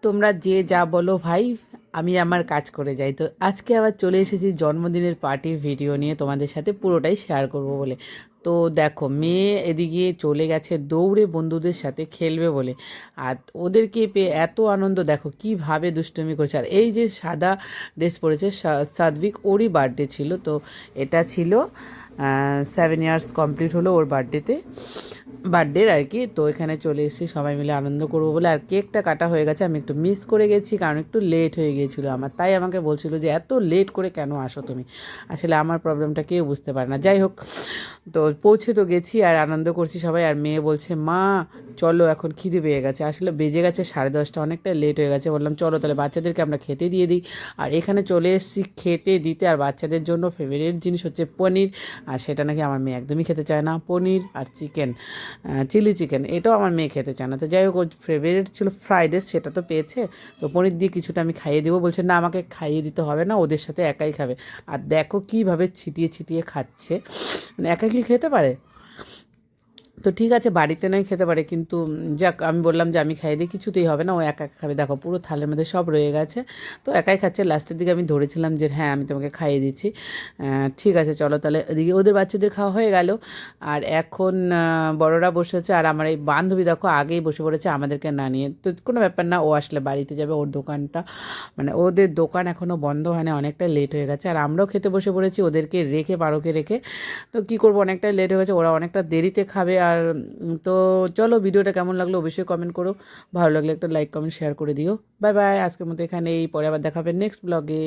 তোমরা যে যা বলো ভাই, আমি আমার কাজ করে যাই। তো আজকে আবার চলে এসেছি জন্মদিনের পার্টির ভিডিও নিয়ে তোমাদের সাথে পুরোটাই শেয়ার করব বলে। তো দেখো, মেয়ে এদিকে চলে গেছে দৌড়ে বন্ধুদের সাথে খেলবে বলে। আর ওদেরকে পেয়ে এত আনন্দ, দেখো কীভাবে দুষ্টুমি করছে। আর এই যে সাদা ড্রেস পরেছে সাদভিক, ওরই বার্থডে ছিল। তো এটা ছিল 7 ইয়ার্স কমপ্লিট হলো ওর বার্থডের আর কি। তো এখানে চলে এসেছি সবাই মিলে আনন্দ করবো বলে। আর কেকটা কাটা হয়ে গেছে, আমি একটু মিস করে গেছি কারণ একটু লেট হয়ে গিয়েছিলো আমার। তাই আমাকে বলছিল যে এত লেট করে কেন আসো তুমি। আসলে আমার প্রবলেমটা কেউ বুঝতে পারে না। যাই হোক, তো পৌঁছে তো গেছি আর আনন্দ করছি সবাই। আর মেয়ে বলছে মা চলো, এখন খিদে পেয়ে গেছে। আসলে বেজে গেছে 10:30, অনেকটা লেট হয়ে গেছে। বললাম চলো তাহলে বাচ্চাদেরকে আমরা খেতে দিয়ে দিই। আর এখানে চলে এসেছি খেতে দিতে। আর বাচ্চাদের জন্য ফেভারিট জিনিস হচ্ছে পনির। আর সেটা নাকি আমার মেয়ে একদমই খেতে চায় না। পনির আর চিকেন, চিলি চিকেন, এটাও আমার মেয়ে খেতে চায় না। তো যাই হোক, ওর ফেভারিট ছিল ফ্রাইড রাইস, সেটা তো পেয়েছে। তো পনির দিয়ে কিছুটা আমি খাইয়ে দেবো বলছে, না আমাকে খাইয়ে দিতে হবে না, ওদের সাথে একাই খাবে। আর দেখো কীভাবে ছিটিয়ে ছিটিয়ে খাচ্ছে, মানে একা কি খেতে পারে। তো ঠিক আছে, বাড়িতে নয় খেতে পারে, কিন্তু যাক, আমি বললাম যে আমি খাইয়ে দিই, কিছুতেই হবে না, ও একা একা খাবে। দেখো পুরো থালের মধ্যে সব রয়ে গেছে, তো একাই খাচ্ছে। লাস্টের দিকে আমি ধরেছিলাম যে হ্যাঁ আমি তোমাকে খাইয়ে দিচ্ছি। ঠিক আছে চলো তাহলে। এদিকে ওদের বাচ্চাদের খাওয়া হয়ে গেল। আর এখন বড়রা বসেছে। আর আমার এই বান্ধবী দেখো আগেই বসে পড়েছে আমাদেরকে না নিয়ে। তো কোনো ব্যাপার না, ও আসলে বাড়িতে যাবে। ওর দোকানটা, মানে ওদের দোকান এখনও বন্ধ হয় না, অনেকটা লেট হয়ে গেছে। আর আমরাও খেতে বসে পড়েছি ওদেরকে রেখে, বারোকে রেখে। তো কী করবো, অনেকটা লেট হয়ে গেছে, ওরা অনেকটা দেরিতে খাবে। আর তো চলো, ভিডিওটা কেমন লাগলো অবশ্যই কমেন্ট করো। ভালো লাগলে একটা লাইক কমেন্ট শেয়ার করে দিও। বাই বাই, আজকের মতো এখানেই, পরে আবার দেখাবে নেক্সট ব্লগে।